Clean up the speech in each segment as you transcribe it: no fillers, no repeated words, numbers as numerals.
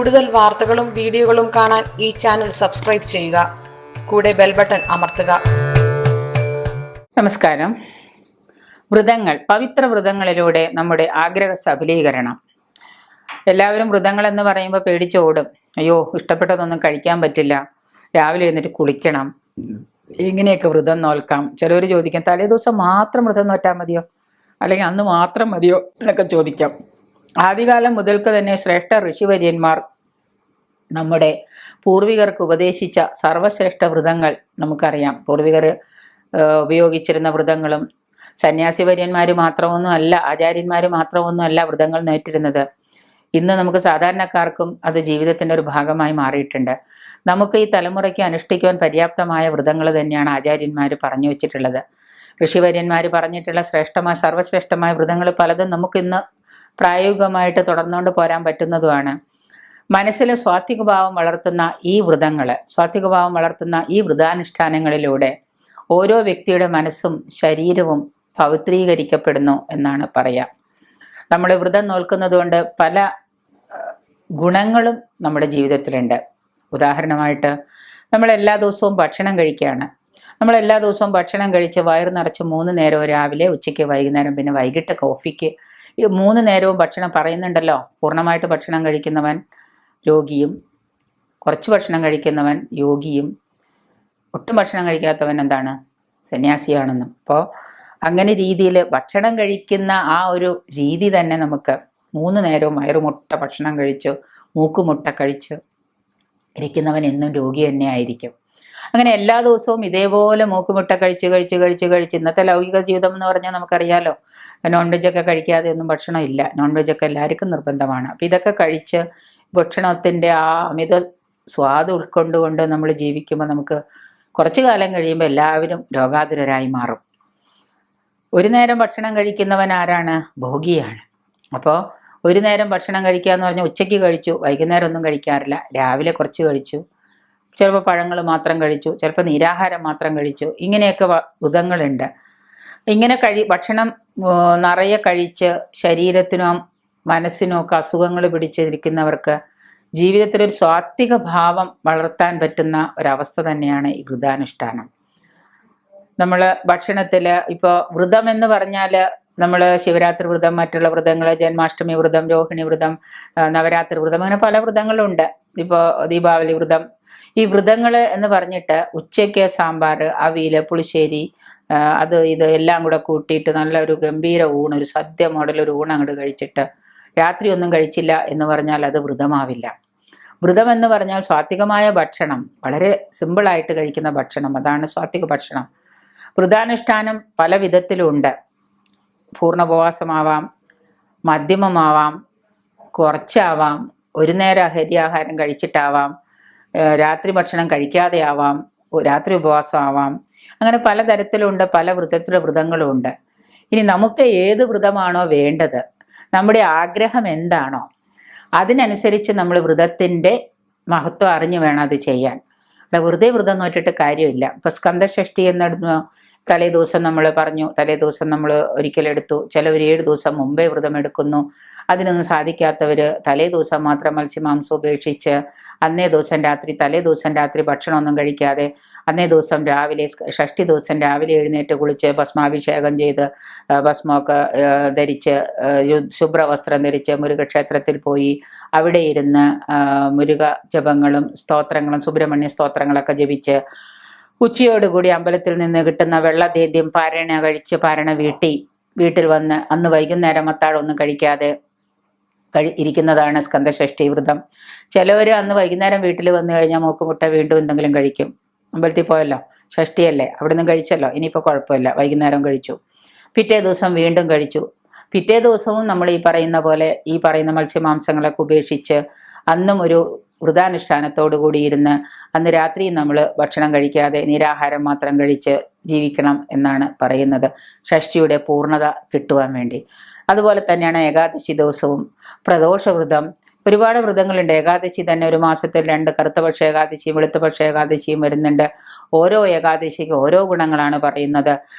കൂടുതൽ വാർത്തകളും വീഡിയോകളും കാണാൻ ഈ ചാനൽ സബ്സ്ക്രൈബ് ചെയ്യുക. കൂടെ ബെൽ ബട്ടൺ അമർത്തുക. നമസ്കാരം. വ്രതങ്ങൾ, പവിത്ര വ്രതങ്ങളിലൂടെ നമ്മുടെ ആഗ്രഹ സഫലീകരണം. എല്ലാവരും വ്രതങ്ങൾ എന്ന് പറയുമ്പോൾ പേടിച്ചോടും. അയ്യോ, ഇഷ്ടപ്പെട്ടതൊന്നും കഴിക്കാൻ പറ്റില്ല, രാവിലെ എഴുന്നേറ്റ് കുളിക്കണം, ഇങ്ങനെയൊക്കെ വ്രതം നോൽക്കാം. ചിലവർ ചോദിക്കാം, തലേ ദിവസം മാത്രം വ്രതം നോറ്റാൽ മതിയോ, അല്ലെങ്കിൽ അന്ന് മാത്രം മതിയോ എന്നൊക്കെ ചോദിക്കാം. ആദ്യകാലം മുതൽക്ക് തന്നെ ശ്രേഷ്ഠ ഋഷിവര്യന്മാർ നമ്മുടെ പൂർവികർക്ക് ഉപദേശിച്ച സർവശ്രേഷ്ഠ വ്രതങ്ങൾ നമുക്കറിയാം. പൂർവികർ ഉപയോഗിച്ചിരുന്ന വ്രതങ്ങളും സന്യാസിവര്യന്മാർ മാത്രമൊന്നും അല്ല, ആചാര്യന്മാർ മാത്രമൊന്നും അല്ല വ്രതങ്ങൾ നോറ്റിരുന്നത്. ഇന്ന് നമുക്ക് സാധാരണക്കാർക്കും അത് ജീവിതത്തിൻ്റെ ഒരു ഭാഗമായി മാറിയിട്ടുണ്ട്. നമുക്ക് ഈ തലമുറയ്ക്ക് അനുഷ്ഠിക്കുവാൻ പര്യാപ്തമായ വ്രതങ്ങൾ തന്നെയാണ് ആചാര്യന്മാർ പറഞ്ഞു വെച്ചിട്ടുള്ളത്. ഋഷിവര്യന്മാർ പറഞ്ഞിട്ടുള്ള സർവശ്രേഷ്ഠമായ വ്രതങ്ങൾ പലതും നമുക്കിന്ന് പ്രായോഗികമായിട്ട് തുടർന്നുകൊണ്ട് പോരാൻ പറ്റുന്നതുമാണ്. മനസ്സിലെ സ്വാത്വികഭാവം വളർത്തുന്ന ഈ വ്രതാനുഷ്ഠാനങ്ങളിലൂടെ ഓരോ വ്യക്തിയുടെ മനസ്സും ശരീരവും പവിത്രീകരിക്കപ്പെടുന്നു എന്നാണ് പറയാം. നമ്മൾ വ്രതം നോൽക്കുന്നത് കൊണ്ട് പല ഗുണങ്ങളും നമ്മുടെ ജീവിതത്തിലുണ്ട്. ഉദാഹരണമായിട്ട് നമ്മൾ എല്ലാ ദിവസവും ഭക്ഷണം കഴിക്കുകയാണ്. നമ്മൾ എല്ലാ ദിവസവും ഭക്ഷണം കഴിച്ച് വയറ് നിറച്ച് 3 നേരവും, രാവിലെ, ഉച്ചയ്ക്ക്, വൈകുന്നേരം, പിന്നെ വൈകിട്ട് കോഫിക്ക്, ഈ 3 നേരവും ഭക്ഷണം പറയുന്നുണ്ടല്ലോ. പൂർണ്ണമായിട്ട് ഭക്ഷണം കഴിക്കുന്നവൻ രോഗിയും, കുറച്ച് ഭക്ഷണം കഴിക്കുന്നവൻ യോഗിയും, ഒട്ടും ഭക്ഷണം കഴിക്കാത്തവൻ എന്താണ്, സന്യാസിയാണെന്നും. അപ്പോൾ അങ്ങനെ രീതിയിൽ ഭക്ഷണം കഴിക്കുന്ന ആ ഒരു രീതി തന്നെ നമുക്ക് 3 നേരവും വയറുമുട്ട ഭക്ഷണം കഴിച്ച് മൂക്കുമുട്ട കഴിച്ച് ഇരിക്കുന്നവൻ എന്നും രോഗി തന്നെ ആയിരിക്കും. അങ്ങനെ എല്ലാ ദിവസവും ഇതേപോലെ മൂക്കുമുട്ട കഴിച്ച് ഇന്നത്തെ ലൗകിക ജീവിതം എന്ന് പറഞ്ഞാൽ നമുക്കറിയാലോ, നോൺ വെജൊക്കെ കഴിക്കാതെ ഒന്നും ഭക്ഷണം ഇല്ല. നോൺ വെജൊക്കെ എല്ലാവർക്കും നിർബന്ധമാണ്. അപ്പം ഇതൊക്കെ കഴിച്ച് ഭക്ഷണത്തിൻ്റെ ആ അമിത സ്വാദ് ഉൾക്കൊണ്ടുകൊണ്ട് നമ്മൾ ജീവിക്കുമ്പോൾ നമുക്ക് കുറച്ചു കാലം കഴിയുമ്പോൾ എല്ലാവരും രോഗാതുരരായി മാറും. ഒരു നേരം ഭക്ഷണം കഴിക്കുന്നവൻ ആരാണ്? ഭോഗിയാണ്. അപ്പോൾ ഒരു നേരം ഭക്ഷണം കഴിക്കുക എന്ന് പറഞ്ഞാൽ ഉച്ചയ്ക്ക് കഴിച്ചു, വൈകുന്നേരം ഒന്നും കഴിക്കാറില്ല, രാവിലെ കുറച്ച് കഴിച്ചു, ചിലപ്പോൾ പഴങ്ങൾ മാത്രം കഴിച്ചു, ചിലപ്പോൾ നിരാഹാരം മാത്രം കഴിച്ചു. ഇങ്ങനെയൊക്കെ വ്രതങ്ങളുണ്ട്. ഇങ്ങനെ ഭക്ഷണം നിറയെ കഴിച്ച് ശരീരത്തിനോ മനസ്സിനോ ഒക്കെ അസുഖങ്ങൾ പിടിച്ചിരിക്കുന്നവർക്ക് ജീവിതത്തിലൊരു സ്വാത്വിക ഭാവം വളർത്താൻ പറ്റുന്ന ഒരവസ്ഥ തന്നെയാണ് ഈ വ്രതാനുഷ്ഠാനം. നമ്മൾ ഭക്ഷണത്തിൽ ഇപ്പോൾ വ്രതം എന്ന് പറഞ്ഞാൽ നമ്മൾ ശിവരാത്രി വ്രതം, മറ്റുള്ള വ്രതങ്ങൾ, ജന്മാഷ്ടമി വ്രതം, രോഹിണി വ്രതം, നവരാത്രി വ്രതം, അങ്ങനെ പല വ്രതങ്ങളുണ്ട്. ഇപ്പോൾ ദീപാവലി വ്രതം. ഈ വ്രതങ്ങൾ എന്ന് പറഞ്ഞിട്ട് ഉച്ചയ്ക്ക് സാമ്പാർ, അവിയൽ, പുളിശ്ശേരി, ഇത് എല്ലാം കൂടെ കൂട്ടിയിട്ട് നല്ലൊരു ഗംഭീര ഊണ്, ഒരു സദ്യ മോഡലൊരു ഊണ് അങ്ങോട്ട് കഴിച്ചിട്ട് രാത്രി ഒന്നും കഴിച്ചില്ല എന്ന് പറഞ്ഞാൽ അത് വ്രതമാവില്ല. വ്രതം എന്ന് പറഞ്ഞാൽ സ്വാത്വികമായ ഭക്ഷണം, വളരെ സിമ്പിളായിട്ട് കഴിക്കുന്ന ഭക്ഷണം, അതാണ് സ്വാത്വിക ഭക്ഷണം. വ്രതാനുഷ്ഠാനം പല വിധത്തിലുണ്ട്. പൂർണ്ണോപവാസമാവാം, മധ്യമമാവാം, കുറച്ചാവാം, ഒരു നേരം അഹര്യാഹാരം കഴിച്ചിട്ടാവാം, രാത്രി ഭക്ഷണം കഴിക്കാതെ ആവാം, രാത്രി ഉപവാസം ആവാം. അങ്ങനെ പലതരത്തിലുണ്ട്, പല വ്രതങ്ങളുണ്ട്. ഇനി നമുക്ക് ഏത് വ്രതമാണോ വേണ്ടത്, നമ്മുടെ ആഗ്രഹം എന്താണോ അതിനനുസരിച്ച് നമ്മൾ വ്രതത്തിൻ്റെ മഹത്വം അറിഞ്ഞു വേണം അത് ചെയ്യാൻ. വെറുതെ വ്രതം നോറ്റിട്ട് കാര്യമില്ല. ഇപ്പം സ്കന്ദഷഷ്ഠി എന്നിടുന്നു, തലേ ദിവസം നമ്മൾ പറഞ്ഞു, തലേ ദിവസം നമ്മൾ ഒരിക്കലെടുത്തു. ചിലവർ 7 ദിവസം മുമ്പേ വ്രതം എടുക്കുന്നു. അതിനൊന്നും സാധിക്കാത്തവർ തലേ ദിവസം മാത്രം മത്സ്യമാംസം ഉപേക്ഷിച്ച് തലേ ദിവസം രാത്രി ഭക്ഷണമൊന്നും കഴിക്കാതെ അന്നേ ദിവസം രാവിലെ, ഷഷ്ഠി ദിവസം രാവിലെ എഴുന്നേറ്റ് കുളിച്ച് ഭസ്മാഭിഷേകം ചെയ്ത് ഭസ്മമൊക്കെ ധരിച്ച് ശുഭ്രവസ്ത്രം ധരിച്ച് മുരുകക്ഷേത്രത്തിൽ പോയി അവിടെ ഇരുന്ന് മുരുക ജപങ്ങളും സ്തോത്രങ്ങളും സുബ്രഹ്മണ്യ സ്തോത്രങ്ങളൊക്കെ ജപിച്ച് ഉച്ചയോടുകൂടി അമ്പലത്തിൽ നിന്ന് കിട്ടുന്ന വെള്ളദേദ്യം പാരണ കഴിച്ച് വീട്ടിൽ വന്ന് അന്ന് വൈകുന്നേരം അത്താഴമൊന്നും കഴിക്കാതെ ഇരിക്കുന്നതാണ് സ്കന്ദഷഷ്ഠി വ്രതം. ചിലവർ അന്ന് വൈകുന്നേരം വീട്ടിൽ വന്നു കഴിഞ്ഞാൽ മൂക്കുമുട്ട വീണ്ടും എന്തെങ്കിലും കഴിക്കും. അമ്പലത്തിൽ പോയല്ലോ, ഷഷ്ഠിയല്ലേ, അവിടെ നിന്ന് കഴിച്ചല്ലോ, ഇനിയിപ്പോൾ കുഴപ്പമില്ല, വൈകുന്നേരം കഴിച്ചു. പിറ്റേ ദിവസം വീണ്ടും കഴിച്ചു. പിറ്റേ ദിവസവും നമ്മൾ ഈ പറയുന്ന മത്സ്യമാംസങ്ങളൊക്കെ ഉപേക്ഷിച്ച് അന്നും ഒരു വ്രതാനുഷ്ഠാനത്തോടു കൂടി ഇരുന്ന് അന്ന് രാത്രി നമ്മൾ ഭക്ഷണം കഴിക്കാതെ നിരാഹാരം മാത്രം കഴിച്ച് ജീവിക്കണം എന്നാണ് പറയുന്നത്, ഷഷ്ഠിയുടെ പൂർണ്ണത കിട്ടുവാൻ വേണ്ടി. അതുപോലെ തന്നെയാണ് ഏകാദശി ദിവസവും, പ്രദോഷവ്രതം, ഒരുപാട് വ്രതങ്ങളുണ്ട്. ഏകാദശി തന്നെ ഒരു മാസത്തിൽ 2 കറുത്തപക്ഷ ഏകാദശിയും വെളുത്തപക്ഷ ഏകാദശിയും വരുന്നുണ്ട്. ഓരോ ഏകാദശിക്ക് ഓരോ ഗുണങ്ങളാണ് പറയുന്നത്.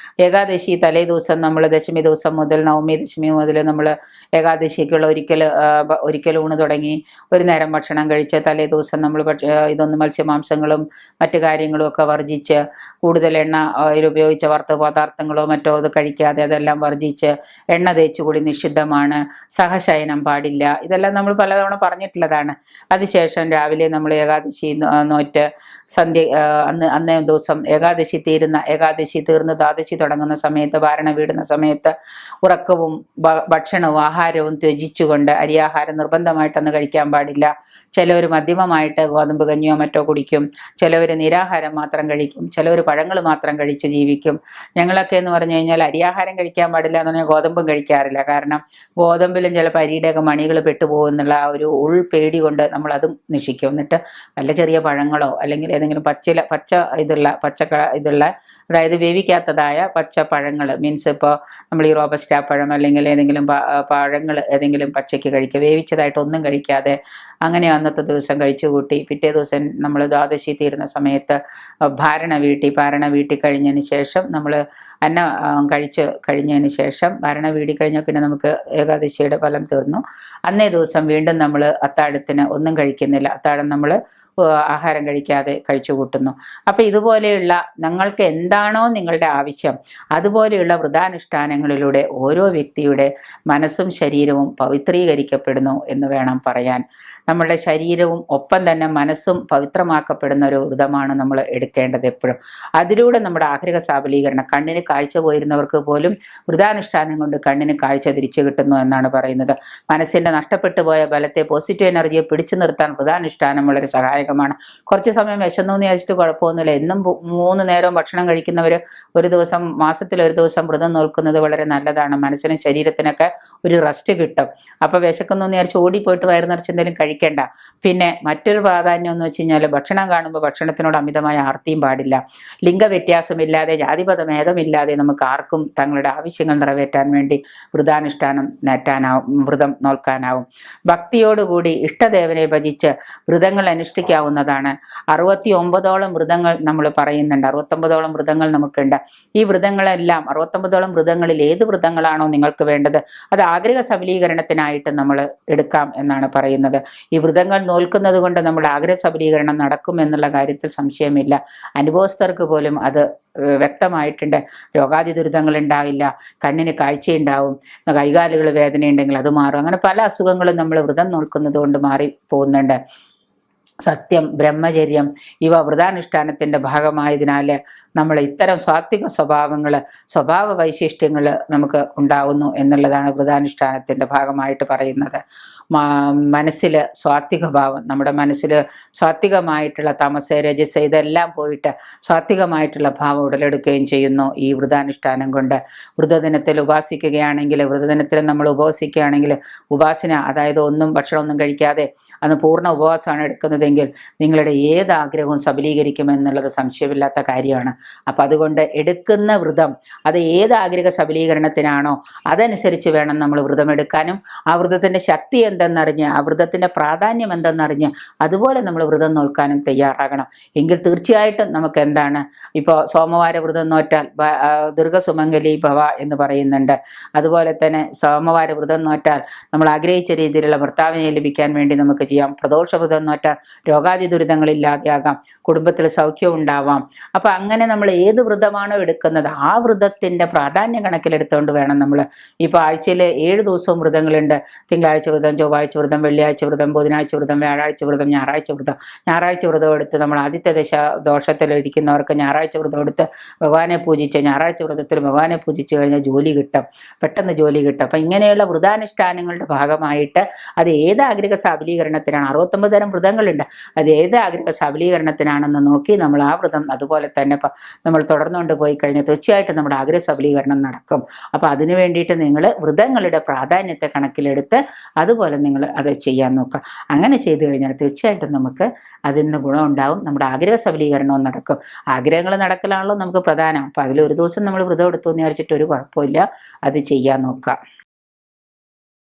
ഏകാദശി തലേ ദിവസം നമ്മൾ ദശമി ദിവസം മുതൽ നവമി ദശമി മുതൽ നമ്മൾ ഏകാദശിക്കുള്ള ഒരിക്കൽ ഊണ് തുടങ്ങി ഒരു നേരം ഭക്ഷണം കഴിച്ച് തലേ ദിവസം നമ്മൾ ഇതൊന്നും മത്സ്യമാംസങ്ങളും മറ്റു കാര്യങ്ങളും ഒക്കെ വർജിച്ച് കൂടുതൽ എണ്ണ ഉപയോഗിച്ച വറുത്ത പദാർത്ഥങ്ങളോ മറ്റോ അത് കഴിക്കാതെ അതെല്ലാം വർജിച്ച് എണ്ണ തേച്ചുകൂടി നിഷിദ്ധമാണ്. സഹശയനം പാടില്ല. ഇതെല്ലാം നമ്മൾ പലതവണ പറഞ്ഞിട്ടുള്ളതാണ്. അതിനുശേഷം രാവിലെ നമ്മൾ ഏകാദശി നോറ്റ് അന്നേ ദിവസം ഏകാദശി തീർന്ന് ദ്വാദശി തുടങ്ങുന്ന സമയത്ത് വാരണ വീടുന്ന സമയത്ത് ഉറക്കവും ഭക്ഷണവും ആഹാരവും ത്യജിച്ചുകൊണ്ട് അരിയാഹാരം നിർബന്ധമായിട്ടൊന്ന് കഴിക്കാൻ പാടില്ല. ചിലവർ മധ്യമമായിട്ട് ഗോതമ്പ് കഞ്ഞിയോ മറ്റോ കുടിക്കും, ചിലവർ നിരാഹാരം മാത്രം കഴിക്കും, ചിലവർ പഴങ്ങൾ മാത്രം കഴിച്ച് ജീവിക്കും. ഞങ്ങളൊക്കെ എന്ന് പറഞ്ഞു കഴിഞ്ഞാൽ അരിയാഹാരം കഴിക്കാൻ പാടില്ല എന്ന് പറഞ്ഞാൽ ഗോതമ്പും കഴിക്കാറില്ല. കാരണം ഗോതമ്പിലും ചിലപ്പോൾ അരിയുടെയൊക്കെ മണികൾ പെട്ടുപോകുന്നുള്ള ആ ഒരു ഉൾപേടി കൊണ്ട് നമ്മളതും നിഷിക്കും. എന്നിട്ട് വല്ല ചെറിയ പഴങ്ങളോ അല്ലെങ്കിൽ ഏതെങ്കിലും ഇതുള്ള അതായത് വേവിക്കാത്തതായ പച്ച പഴങ്ങൾ, മീൻസ് ഇപ്പോൾ നമ്മൾ ഈ റോബസ്റ്റാ പഴം അല്ലെങ്കിൽ ഏതെങ്കിലും പഴങ്ങൾ ഏതെങ്കിലും പച്ചയ്ക്ക് കഴിക്കുക. വേവിച്ചതായിട്ടൊന്നും കഴിക്കാതെ അങ്ങനെ അന്നത്തെ ദിവസം കഴിച്ചു കൂട്ടി പിറ്റേ ദിവസം നമ്മൾ ദ്വാദശി തീരുന്ന സമയത്ത് പാരണ വീട്ടി കഴിഞ്ഞതിന് ശേഷം നമ്മൾ കഴിച്ച് കഴിഞ്ഞതിന് ശേഷം ഭരണ വീടി കഴിഞ്ഞാൽ പിന്നെ നമുക്ക് ഏകാദശിയുടെ ഫലം തീർന്നു. അന്നേ ദിവസം വീണ്ടും നമ്മൾ അത്താഴത്തിന് ഒന്നും കഴിക്കുന്നില്ല. അത്താഴം നമ്മൾ ആഹാരം കഴിക്കാതെ കഴിച്ചു കൂട്ടുന്നു. അപ്പം ഇതുപോലെയുള്ള നിങ്ങൾക്ക് എന്താണോ നിങ്ങളുടെ ആവശ്യം അതുപോലെയുള്ള വ്രതാനുഷ്ഠാനങ്ങളിലൂടെ ഓരോ വ്യക്തിയുടെ മനസ്സും ശരീരവും പവിത്രീകരിക്കപ്പെടുന്നു എന്ന് വേണം പറയാൻ. നമ്മളുടെ ശരീരവും ഒപ്പം തന്നെ മനസ്സും പവിത്രമാക്കപ്പെടുന്ന ഒരു വ്രതമാണ് നമ്മൾ എടുക്കേണ്ടത് എപ്പോഴും. അതിലൂടെ നമ്മുടെ ആഗ്രഹ സാബലീകരണം, കണ്ണിന് കാഴ്ച പോയിരുന്നവർക്ക് പോലും വ്രതാനുഷ്ഠാനം കൊണ്ട് കണ്ണിന് കാഴ്ച തിരിച്ചു കിട്ടുന്നു എന്നാണ് പറയുന്നത്. മനസ്സിൻ്റെ നഷ്ടപ്പെട്ടു പോയ ബലത്തെ, പോസിറ്റീവ് എനർജിയെ പിടിച്ചു നിർത്താൻ വ്രതാനുഷ്ഠാനം വളരെ സഹായകമാണ്. കുറച്ച് സമയം വിശന്നു എന്ന് വിചാരിച്ചിട്ട് കുഴപ്പമൊന്നുമില്ല. എന്നും 3 നേരവും ഭക്ഷണം കഴിക്കുന്നവർ ഒരു ദിവസം, മാസത്തിൽ ഒരു ദിവസം വ്രതം നോക്കുന്നത് വളരെ നല്ലതാണ്. മനസ്സിനും ശരീരത്തിനൊക്കെ ഒരു റെസ്റ്റ് കിട്ടും. അപ്പോൾ വിശക്കുന്നു എന്ന് വിചാരിച്ച് ഓടിപ്പോയിട്ട് വയറ് നിറച്ച് എന്തെങ്കിലും കഴിക്കേണ്ട. പിന്നെ മറ്റൊരു പ്രാധാന്യം എന്ന് വെച്ച് കഴിഞ്ഞാൽ ഭക്ഷണം കാണുമ്പോൾ ഭക്ഷണത്തിനോട് അമിതമായ ആർത്തിയും പാടില്ല. ലിംഗവ്യത്യാസമില്ലാതെ ജാതിപത ഭേദമില്ലാതെ നമുക്ക് ആർക്കും തങ്ങളുടെ ആവശ്യങ്ങൾ നിറവേറ്റാൻ വേണ്ടി വ്രതം നോൽക്കാനാവും. ഭക്തിയോടുകൂടി ഇഷ്ടദേവനെ ഭജിച്ച് വ്രതങ്ങൾ അനുഷ്ഠിക്കാവുന്നതാണ്. 69ഓളം വ്രതങ്ങൾ നമ്മൾ പറയുന്നുണ്ട്. 69ഓളം വ്രതങ്ങൾ നമുക്കുണ്ട്. ഈ വ്രതങ്ങളെല്ലാം 69ഓളം വ്രതങ്ങളിൽ ഏത് വ്രതങ്ങളാണോ നിങ്ങൾക്ക് വേണ്ടത് അത് ആഗ്രഹ സബലീകരണത്തിനായിട്ട് നമ്മൾ എടുക്കാം എന്നാണ് പറയുന്നത്. ഈ വ്രതങ്ങൾ നോൽക്കുന്നത് കൊണ്ട് നമ്മുടെ ആഗ്രഹ സബലീകരണം നടക്കും എന്നുള്ള കാര്യത്തിൽ സംശയമില്ല. അനുഭവസ്ഥർക്ക് പോലും അത് വ്യക്തമായിട്ടുണ്ട്. രോഗാതി ദുരിതങ്ങൾ ഉണ്ടാവില്ല, കണ്ണിന് കാഴ്ചയുണ്ടാവും, കൈകാലുകൾ വേദനയുണ്ടെങ്കിൽ അത് മാറും. അങ്ങനെ പല അസുഖങ്ങളും നമ്മൾ വ്രതം നോൽക്കുന്നത് കൊണ്ട് മാറി പോകുന്നുണ്ട്. സത്യം, ബ്രഹ്മചര്യം ഇവ വ്രതാനുഷ്ഠാനത്തിൻ്റെ ഭാഗമായതിനാൽ നമ്മൾ ഇത്തരം സാത്വിക സ്വഭാവ വൈശിഷ്ട്യങ്ങൾ നമുക്ക് ഉണ്ടാവുന്നു എന്നുള്ളതാണ് വ്രതാനുഷ്ഠാനത്തിൻ്റെ ഭാഗമായിട്ട് പറയുന്നത്. മനസ്സിൽ സാത്വിക ഭാവം, നമ്മുടെ മനസ്സിൽ സാത്വികമായിട്ടുള്ള തമസ്, രജസ് ഇതെല്ലാം പോയിട്ട് സാത്വികമായിട്ടുള്ള ഭാവം ഉടലെടുക്കുകയും ചെയ്യുന്നു ഈ വ്രതാനുഷ്ഠാനം കൊണ്ട്. വ്രതദിനത്തിൽ ഉപാസിക്കുകയാണെങ്കിൽ, വ്രതദിനത്തിൽ നമ്മൾ ഉപവസിക്കുകയാണെങ്കിൽ, ഉപാസന അതായത് ഭക്ഷണമൊന്നും കഴിക്കാതെ അന്ന് പൂർണ്ണ ഉപവാസമാണ് എടുക്കുന്നതെങ്കിൽ നിങ്ങളുടെ ഏത് ആഗ്രഹവും സബലീകരിക്കുമെന്നുള്ളത് സംശയമില്ലാത്ത കാര്യമാണ്. അപ്പം അതുകൊണ്ട് എടുക്കുന്ന വ്രതം അത് ഏത് ആഗ്രഹ സബലീകരണത്തിനാണോ അതനുസരിച്ച് വേണം നമ്മൾ വ്രതം എടുക്കാനും. ആ വ്രതത്തിൻ്റെ ശക്തി എന്തെന്നറിഞ്ഞ്, ആ വ്രതത്തിൻ്റെ പ്രാധാന്യം എന്തെന്നറിഞ്ഞ് അതുപോലെ നമ്മൾ വ്രതം നോൽക്കാനും തയ്യാറാകണം. എങ്കിൽ തീർച്ചയായിട്ടും നമുക്ക് എന്താണ്, ഇപ്പോൾ സോമവാര വ്രതം നോറ്റാൽ ദീർഘസുമംഗലി ഭവ എന്ന് പറയുന്നുണ്ട്. അതുപോലെ തന്നെ സോമവാര വ്രതം നോറ്റാൽ നമ്മൾ ആഗ്രഹിച്ച രീതിയിലുള്ള ഭർത്താവിനെ ലഭിക്കാൻ വേണ്ടി നമുക്ക് ചെയ്യാം. പ്രദോഷ വ്രതം നോറ്റാൽ രോഗാതി ദുരിതങ്ങളില്ലാതെയാകാം, കുടുംബത്തിൽ സൗഖ്യം ഉണ്ടാവാം. അപ്പം അങ്ങനെ നമ്മൾ ഏത് വ്രതമാണോ എടുക്കുന്നത് ആ വ്രതത്തിൻ്റെ പ്രാധാന്യം കണക്കിലെടുത്തുകൊണ്ട് വേണം നമ്മൾ. ഇപ്പോൾ ആഴ്ചയിൽ 7 ദിവസവും വ്രതങ്ങളുണ്ട്. തിങ്കളാഴ്ച വ്രതം, ചൊവ്വാഴ്ച വ്രതം, വെള്ളിയാഴ്ച വ്രതം, ബുധനാഴ്ച വ്രതം, വ്യാഴാഴ്ച വ്രതം, ഞായറാഴ്ച വ്രതം എടുത്ത് നമ്മൾ ആദിത്യ ദോഷത്തിലിരിക്കുന്നവർക്ക് ഞായറാഴ്ച വ്രതം എടുത്ത് ഭഗവാനെ പൂജിച്ച്, ഞായറാഴ്ച വ്രതത്തിൽ ഭഗവാനെ പൂജിച്ച് കഴിഞ്ഞാൽ ജോലി കിട്ടും, പെട്ടെന്ന് ജോലി കിട്ടും. അപ്പം ഇങ്ങനെയുള്ള വ്രതാനുഷ്ഠാനങ്ങളുടെ ഭാഗമായിട്ട് അത് ഏത് ആഗ്രഹ സബലീകരണത്തിനാണ്, 69 തരം വ്രതങ്ങളുണ്ട്, അത് ഏത് ആഗ്രഹ സബലീകരണത്തിനാണെന്ന് നോക്കി നമ്മൾ ആ വ്രതം അതുപോലെ തന്നെ നമ്മൾ തുടർന്നുകൊണ്ട് പോയി കഴിഞ്ഞാൽ തീർച്ചയായിട്ടും നമ്മുടെ ആഗ്രഹ സബലീകരണം നടക്കും. അപ്പോൾ അതിനു വേണ്ടിയിട്ട് നിങ്ങൾ വ്രതങ്ങളുടെ പ്രാധാന്യത്തെ കണക്കിലെടുത്ത് അതുപോലെ നിങ്ങൾ അത് ചെയ്യാൻ നോക്കുക. അങ്ങനെ ചെയ്തു കഴിഞ്ഞാൽ തീർച്ചയായിട്ടും നമുക്ക് അതിന് ഗുണമുണ്ടാവും, നമ്മുടെ ആഗ്രഹ സബലീകരണവും നടക്കും. ആഗ്രഹങ്ങൾ നടക്കലാണല്ലോ നമുക്ക് പ്രധാനം. അപ്പോൾ അതിലൊരു ദിവസം നമ്മൾ വ്രതം എടുത്തു എന്ന് വിചാരിച്ചിട്ട് ഒരു കുഴപ്പമില്ല, അത് ചെയ്യാൻ നോക്കുക.